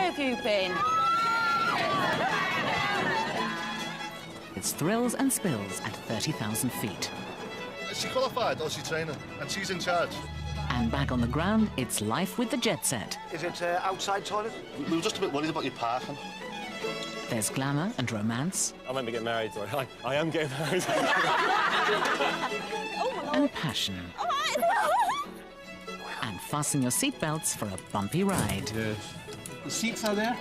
Where have you been? It's thrills and spills at 30,000 feet. Is she qualified or is she training? And she's in charge. And back on the ground, it's life with the jet set. Is it outside toilet? We were just a bit worried about your parking. There's glamour and romance. I meant to get married, so I am getting married. And passion. And fasten your seatbelts for a bumpy ride. Yes. The seats are there.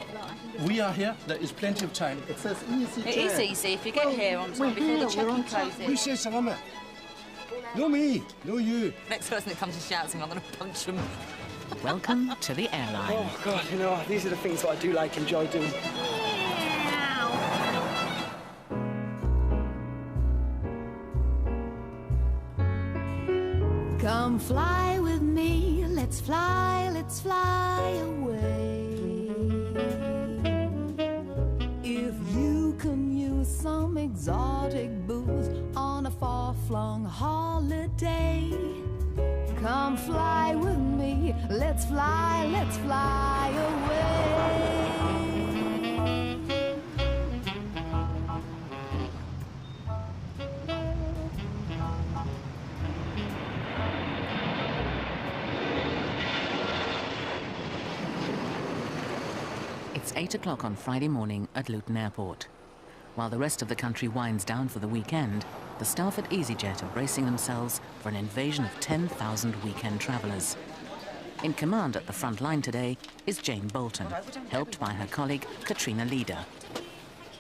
We are here. There is plenty of time. It says Easyjet. It is easy if you get here on time before the check-in closes. We say salama. No me, no you. Next person that comes and shouts at me, I'm going to punch him. Welcome to the airline. Oh, God, you know, these are the things that I do enjoy doing. Come fly with me, let's fly away. If you can use some exotic booze on a far-flung holiday, come fly with me, let's fly away. It's 8 o'clock on Friday morning at Luton Airport. While the rest of the country winds down for the weekend, the staff at Easyjet are bracing themselves for an invasion of 10,000 weekend travellers. In command at the front line today is Jane Bolton, helped by her colleague Katrina Leader.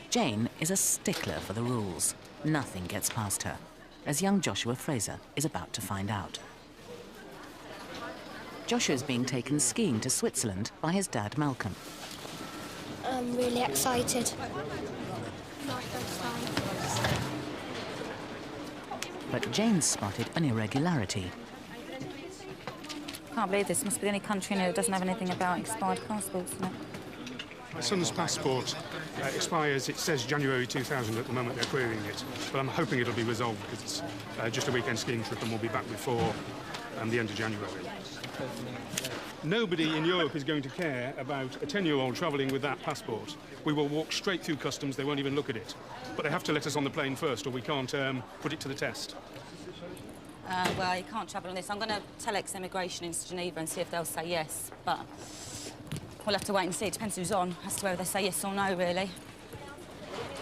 Jane is a stickler for the rules. Nothing gets past her, as young Joshua Fraser is about to find out. Joshua is being taken skiing to Switzerland by his dad Malcolm. I'm really excited. But Jane's spotted an irregularity. Can't believe this. Must be the only country that doesn't have anything about expired passports in it. My son's passport expires, it says January 2000 at the moment, they're querying it. But I'm hoping it'll be resolved because it's just a weekend skiing trip and we'll be back before the end of January. Nobody in Europe is going to care about a 10-year-old travelling with that passport. We will walk straight through customs, they won't even look at it. But they have to let us on the plane first or we can't put it to the test. Well, you can't travel on this. I'm going to telex immigration in Geneva and see if they'll say yes, but we'll have to wait and see. It depends who's on as to whether they say yes or no, really.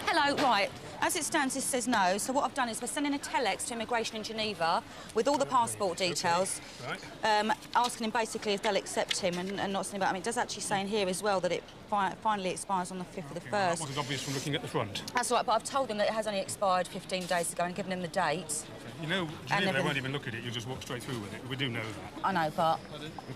Hello, right. As it stands, this says no, so what I've done is we're sending a telex to immigration in Geneva with all the passport details, asking him basically if they'll accept him and not saying about... I mean, it does actually say in here as well that it finally expires on the 5th of the 1st. That wasn't obvious from looking at the front. That's right, but I've told him that it has only expired 15 days ago and given him the date. You know, Geneva, they won't even look at it, you just walk straight through with it. We do know that. I know, but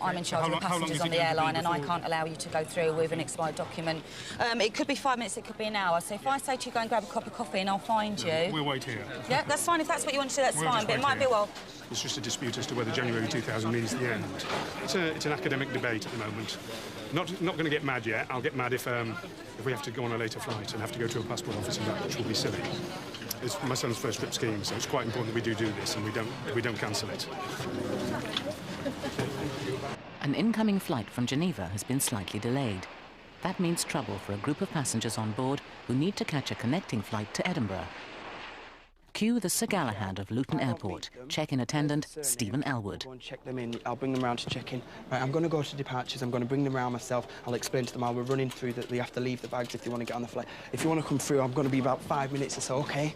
I'm in charge of the passengers on the airline and I can't allow you to go through with an expired document. It could be 5 minutes, it could be an hour. So if I say to you, go and grab a cup of coffee and I'll find you... We'll wait here. Yeah, that's fine. If that's what you want to do, that's fine. But it might be, well... It's just a dispute as to whether January 2000 means the end. It's an academic debate at the moment. Not going to get mad yet. I'll get mad if we have to go on a later flight and have to go to a passport office and that, which will be silly. It's my son's first trip skiing, so it's quite important that we do this and we don't cancel it. An incoming flight from Geneva has been slightly delayed. That means trouble for a group of passengers on board who need to catch a connecting flight to Edinburgh. Cue the Sir Galahad of Luton Airport, check-in attendant Stephen Elwood. Go and check them in. I'll bring them round to check in. Right, I'm going to go to departures. I'm going to bring them round myself. I'll explain to them how we're running through that they have to leave the bags if they want to get on the flight. If you want to come through, I'm going to be about 5 minutes or so, OK?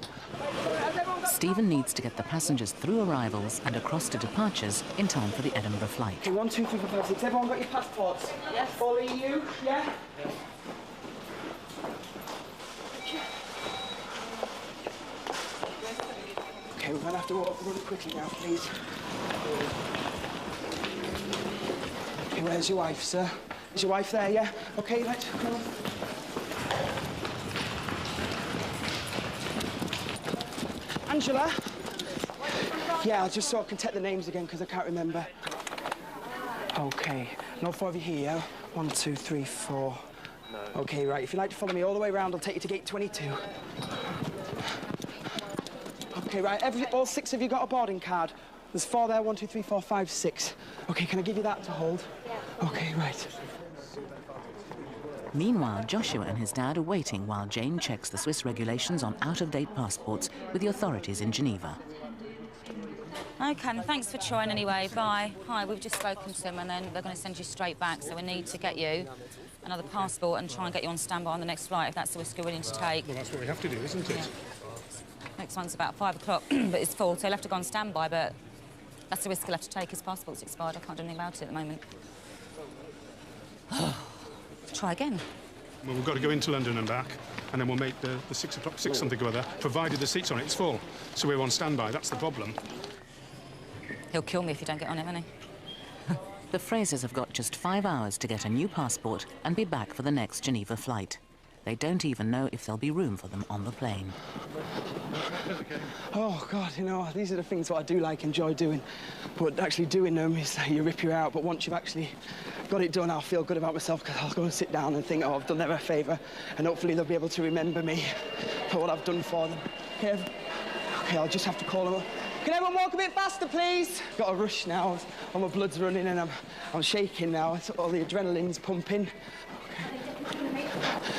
Stephen needs to get the passengers through arrivals and across to departures in time for the Edinburgh flight. OK, 1, 2, 3, 4, 5, 6. Everyone got your passports? Yes. All EU? Yeah? OK, we're going to have to walk really quickly now, please. OK, where's your wife, sir? Is your wife there, yeah? OK, let's go. Angela? Yeah, I'll just so I can take the names again, because I can't remember. OK, no 4 of you here, yeah? 1, 2, 3, 4. No. OK, right, if you'd like to follow me all the way around, I'll take you to gate 22. OK, right, all 6 of you got a boarding card? There's 4 there, 1, 2, 3, 4, 5, 6. OK, can I give you that to hold? Yeah. OK, right. Meanwhile, Joshua and his dad are waiting while Jane checks the Swiss regulations on out-of-date passports with the authorities in Geneva. OK, and thanks for trying anyway. Bye. Hi, we've just spoken to them and then they're going to send you straight back, so we need to get you another passport and try and get you on standby on the next flight if that's the risk you're willing to take. Well, that's what we have to do, isn't it? Yeah. Next one's about 5 o'clock, but it's full, so he'll have to go on standby, but that's the risk he'll have to take. His passport's expired. I can't do anything about it at the moment. Try again. Well, we've got to go into London and back, and then we'll make the 6 o'clock, 6 something or other, provided the seats on it's full. So we're on standby, that's the problem. He'll kill me if you don't get on him, won't he? The Frasers have got just 5 hours to get a new passport and be back for the next Geneva flight. They don't even know if there'll be room for them on the plane. Oh, God, you know, these are the things that I do enjoy doing. But actually doing them is you rip you out. But once you've actually got it done, I'll feel good about myself because I'll go and sit down and think, oh, I've done them a favour. And hopefully they'll be able to remember me for what I've done for them. OK, I'll just have to call them up. Can everyone walk a bit faster, please? Got a rush now. All my blood's running and I'm shaking now. All the adrenaline's pumping.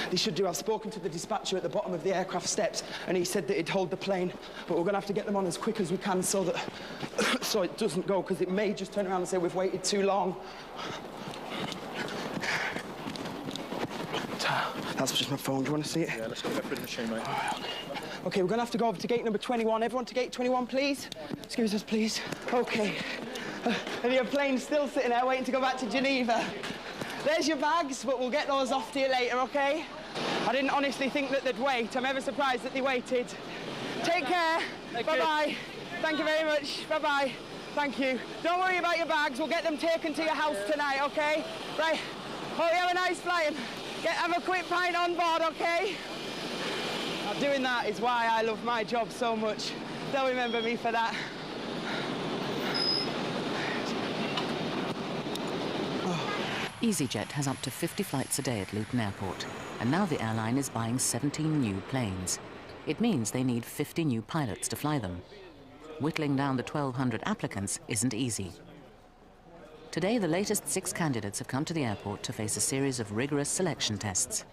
They should do. I've spoken to the dispatcher at the bottom of the aircraft steps and he said that he'd hold the plane, but we're going to have to get them on as quick as we can so that so it doesn't go, because it may just turn around and say we've waited too long. That's just my phone. Do you want to see it? Yeah, let's go back with the machine, mate. OK, we're going to have to go over to gate number 21. Everyone to gate 21, please. Excuse us, please. OK. And your plane's still sitting there waiting to go back to Geneva. There's your bags, but we'll get those off to you later, OK? I didn't honestly think that they'd wait. I'm ever surprised that they waited. Take care. Bye-bye. Thank you very much. Bye-bye. Thank you. Don't worry about your bags. We'll get them taken to your house tonight, OK? Right. Hope you have a nice flight. Have a quick pint on board, OK? Now, doing that is why I love my job so much. They'll remember me for that. Easyjet has up to 50 flights a day at Luton Airport, and now the airline is buying 17 new planes. It means they need 50 new pilots to fly them. Whittling down the 1,200 applicants isn't easy. Today, the latest 6 candidates have come to the airport to face a series of rigorous selection tests.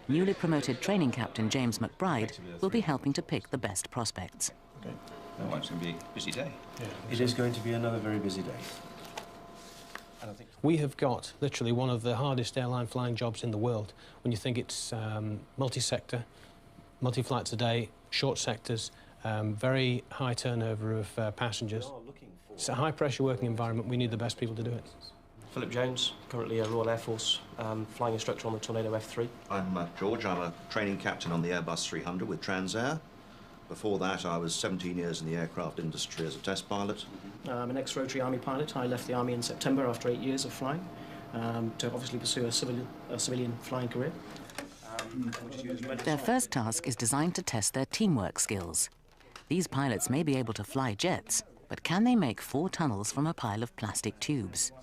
Newly promoted training captain James McBride will be helping to pick the best prospects. Okay. Well, it's going to be a busy day. Yeah, it is going to be another very busy day. We have got literally one of the hardest airline flying jobs in the world. When you think it's multi-sector, multi-flights a day, short sectors, very high turnover of passengers. It's a high-pressure working environment. We need the best people to do it. Philip Jones, currently a Royal Air Force flying instructor on the Tornado F3. I'm George. I'm a training captain on the Airbus 300 with Transair. Before that, I was 17 years in the aircraft industry as a test pilot. I'm an ex-rotary Army pilot. I left the Army in September after 8 years of flying to obviously pursue a civilian flying career. Their first task is designed to test their teamwork skills. These pilots may be able to fly jets, but can they make 4 tunnels from a pile of plastic tubes?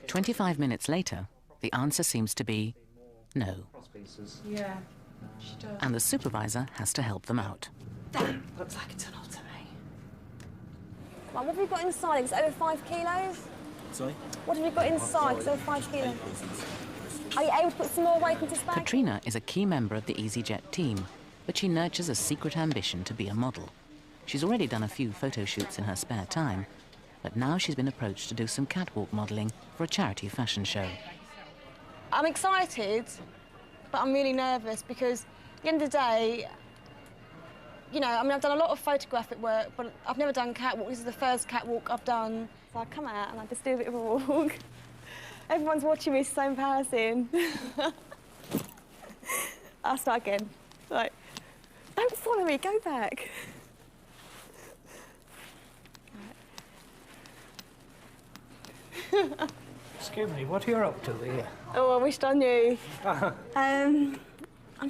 "25 minutes later, the answer seems to be no. Yeah, she does. And the supervisor has to help them out. That looks like a tunnel to me. Well, what have you got inside? It's over 5 kilos? Sorry? What have you got inside? It's over 5 kilos. Are you able to put some more weight into this bag? Katrina is a key member of the Easyjet team, but she nurtures a secret ambition to be a model. She's already done a few photo shoots in her spare time, but now she's been approached to do some catwalk modelling for a charity fashion show. I'm excited, but I'm really nervous because at the end of the day, you know, I mean, I've done a lot of photographic work, but I've never done catwalk. This is the first catwalk I've done. So I come out and I just do a bit of a walk. Everyone's watching me, it's so embarrassing. I'll start again. Like, don't follow me, go back. Excuse me, what are you up to here? Oh, I wished I knew. I'm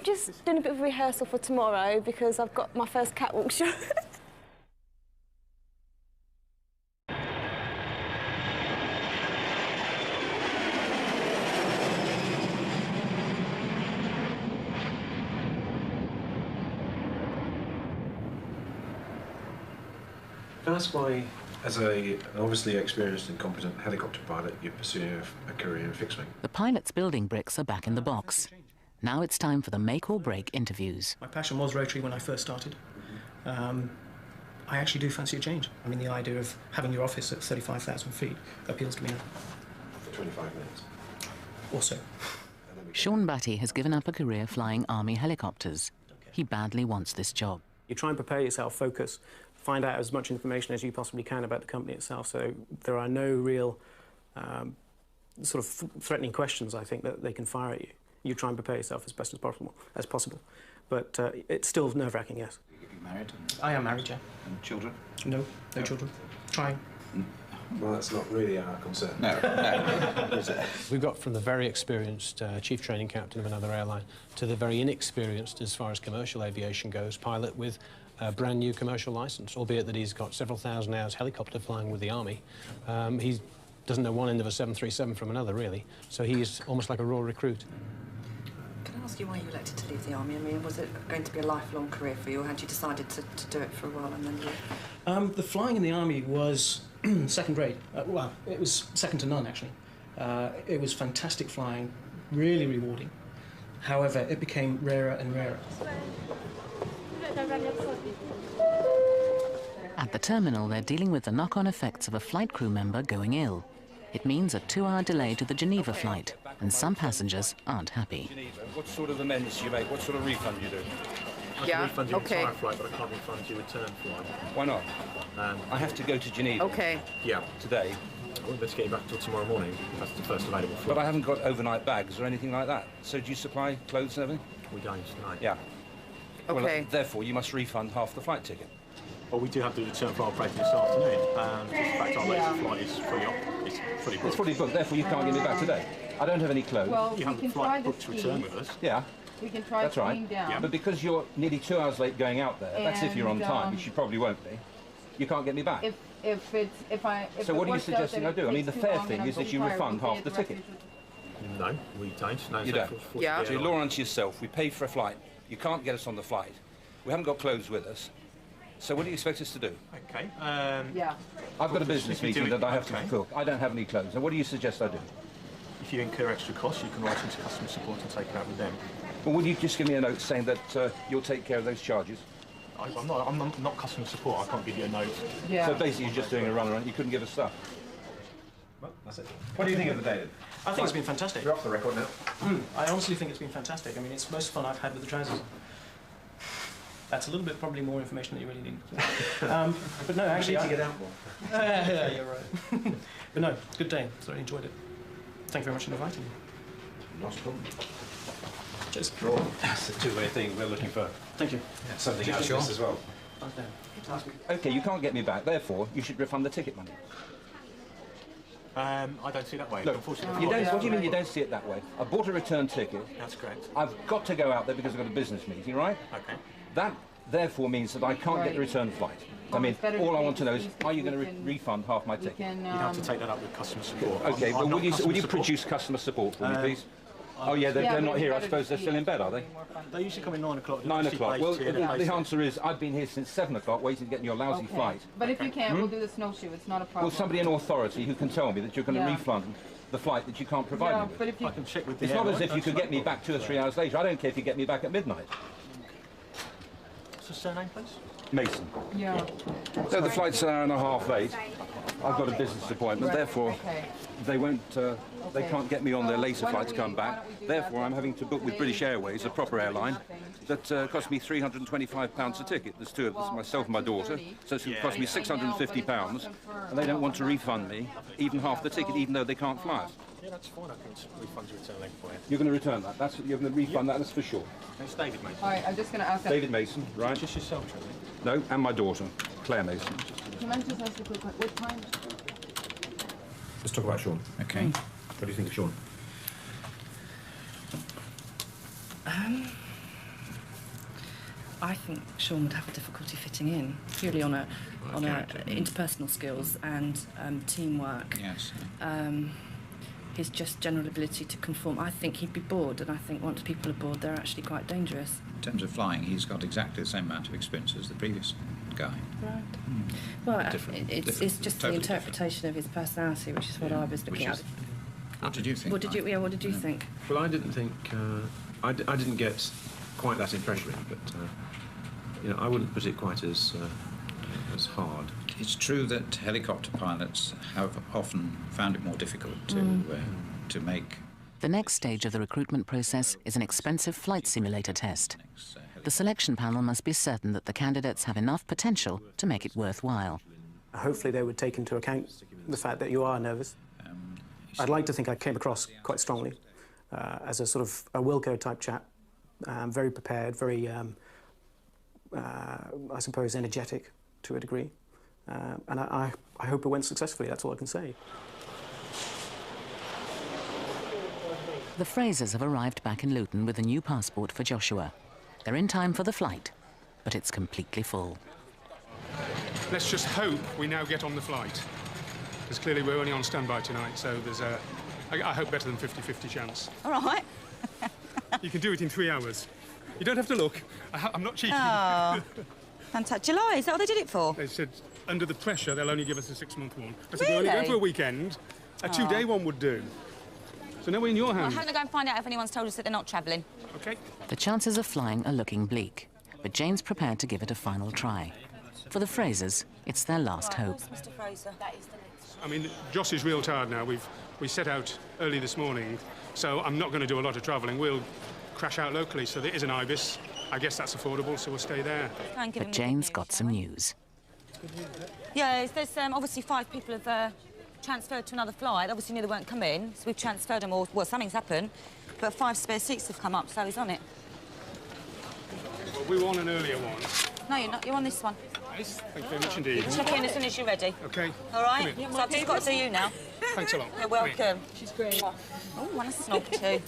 just doing a bit of rehearsal for tomorrow because I've got my first catwalk show. Can I ask why As an obviously experienced and competent helicopter pilot, you're pursuing a career in fixed wing. The pilots' building bricks are back in the box. Now it's time for the make or break interviews. My passion was rotary when I first started. I actually do fancy a change. I mean, the idea of having your office at 35,000 feet appeals to me now. For 25 minutes. Also. Sean Batty has given up a career flying Army helicopters. He badly wants this job. You try and prepare yourself, focus, find out as much information as you possibly can about the company itself, so there are no real sort of threatening questions, I think, that they can fire at you. You try and prepare yourself as best as possible. But it's still nerve-wracking, yes. Are you married? I am married, yeah. And children? No, no children. Trying. Well, that's not really our concern. No, no. Is it? We've got from the very experienced chief training captain of another airline to the very inexperienced, as far as commercial aviation goes, pilot with a brand new commercial licence, albeit that he's got several thousand hours helicopter flying with the Army. He doesn't know one end of a 737 from another, really, so he's almost like a raw recruit. Can I ask you why you elected to leave the Army? I mean, was it going to be a lifelong career for you, or had you decided to do it for a while and then leave? The flying in the Army was second grade. Well, it was second to none, actually. It was fantastic flying, really rewarding. However, it became rarer and rarer. At the terminal, they're dealing with the knock-on effects of a flight crew member going ill. It means a 2-hour delay to the Geneva flight, and some passengers aren't happy. Geneva, what sort of amends do you make? What sort of refund do you do? I can refund your entire flight, but I can't refund your return flight. Why not? I have to go to Geneva. Okay. Yeah. Today. I won't be able to get you back until tomorrow morning. That's the first available flight. But I haven't got overnight bags or anything like that. So do you supply clothes and everything? We don't, no. Yeah. Okay. Well, therefore, you must refund half the flight ticket. Well, we do have the return flight operating this afternoon. Just the fact our latest flight is fully booked. It's fully booked, therefore you can't get me back today. I don't have any clothes. Well, you have the flight booked to return with us. Yeah. We can try That's right. down. Yeah. But because you're nearly 2 hours late going out there, that's if you're on time, which you probably won't be, you can't get me back. So what are you suggesting I do? I mean, the fair thing is that you refund half the ticket. No, we don't. No, you don't? Yeah. So you're law unto yourself. We pay for a flight. You can't get us on the flight. We haven't got clothes with us. So what do you expect us to do? Okay. Yeah. I've got a business meeting that I have to fulfill. I don't have any clothes. And what do you suggest I do? If you incur extra costs, you can write into customer support and take it out with them. Well, would you just give me a note saying that you'll take care of those charges? I'm not customer support. I can't give you a note. Yeah. So basically you're just doing a run around. You couldn't give us stuff. Well, that's it. What do you think of the day? I think it's been fantastic. You're off the record now. I honestly think it's been fantastic. I mean, it's the most fun I've had with the trousers. That's a little bit probably more information that you really need. But no, actually, I need to get out more. Yeah, you're right. But no, good day. Thoroughly enjoyed it. Thank you very much for inviting me. Not a problem. Cheers. Sure. That's a two-way thing. We're looking for. Thank you. Yeah, something else as well. Okay, you can't get me back. Therefore, you should refund the ticket money. I don't see it that way. Look, unfortunately. you don't, what do you mean you don't see it that way? I bought a return ticket. That's correct. I've got to go out there because I've got a business meeting, right? Okay. That, therefore, means that I can't get the return flight. I mean, all I want to know is, are you going to refund half my ticket? You'd have to take that up with customer support. Okay, but will you produce customer support for me, please? Oh, yeah, they're not here. I suppose they're still in bed, are they? They usually come in 9 o'clock. 9 o'clock. Well, the answer is I've been here since 7 o'clock waiting to get your lousy flight. But if you can't, we'll do the snowshoe. It's not a problem. Well, somebody in authority who can tell me that you're going to refund the flight that you can't provide me with. But if you... I can check with the It's not as if you could get me back 2 or 3 hours later. I don't care if you get me back at midnight. What's the surname, please? Mason. Yeah. So the flight's an hour and a half late. I've got a business appointment, therefore they won't. They can't get me on their later flight to come back. Therefore, I'm having to book with British Airways, a proper airline, that cost me £325 a ticket. There's two of us, myself and my daughter, so it's going to cost me £650, and they don't want to refund me even half the ticket, even though they can't fly us. Yeah, that's fine. I can refund your return leg for you. You're going to return that? You're going to refund that, that's for sure. It's David Mason. All right, I'm just going to ask... David Mason, right? Just yourself, Charlie? No, and my daughter, Claire Mason. Can I just ask a quick question? What time? Let's talk about Sean. Okay. What do you think of Sean? I think Sean would have difficulty fitting in, purely on interpersonal skills and teamwork. Yes. His just general ability to conform. I think he'd be bored, and I think once people are bored, they're actually quite dangerous. In terms of flying, he's got exactly the same amount of experience as the previous going. Right. Well, Different- it's different, just totally the interpretation of his personality, which is what I was looking at. What did you think? What did you? Yeah, what did you think? Well, I didn't think. I didn't get quite that impression, but you know, I wouldn't put it quite as hard. It's true that helicopter pilots have often found it more difficult to make. The next stage of the recruitment process is an expensive flight simulator test. The selection panel must be certain that the candidates have enough potential to make it worthwhile. Hopefully they would take into account the fact that you are nervous. I'd like to think I came across quite strongly as a sort of a Wilco type chap, very prepared, very, I suppose, energetic to a degree. And I hope it went successfully, that's all I can say. The Frasers have arrived back in Luton with a new passport for Joshua. They're in time for the flight, but it's completely full. Let's just hope we now get on the flight, because clearly we're only on standby tonight, so there's I hope better than 50-50 chance. All right. You can do it in 3 hours. You don't have to look. I'm not cheating. Oh, fantastic. July, is that what they did it for? They said under the pressure they'll only give us a 6-month one. I said, Really? we're only going for a weekend. A 2-day one would do. So now we're in your Well, hands. I'm going to go and find out if anyone's told us that they're not travelling. OK. The chances of flying are looking bleak, but Jane's prepared to give it a final try. For the Frasers, it's their last hope. Mr. Fraser. That is the next one. I mean, Joss is real tired now. We set out early this morning, so I'm not going to do a lot of travelling. We'll crash out locally, so there is an Ibis. I guess that's affordable, so we'll stay there. But Jane's got some news. Yeah, there's obviously 5 people have transferred to another flight. Obviously knew they weren't coming, so we've transferred them all. Well, something's happened, but 5 spare seats have come up, so he's on it. Well, we were on an earlier one. No, you're not. You're on this one. Nice. Thank you very much indeed. Check in as soon as you're ready. OK. All right? Come here. So I've just got to do you now. Thanks a lot. You're welcome. She's great. Oh, I want a snog too.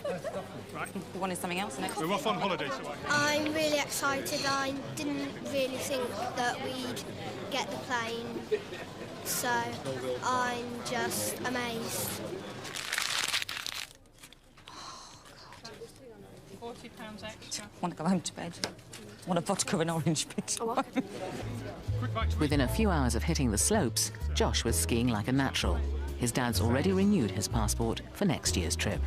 Right. We wanted something else next. We're off on holiday, so I'm really excited. I didn't really think that we'd get the plane, so I'm just amazed. £40 extra. I want to go home to bed. I want a vodka and orange bit. Within a few hours of hitting the slopes, Josh was skiing like a natural. His dad's already renewed his passport for next year's trip.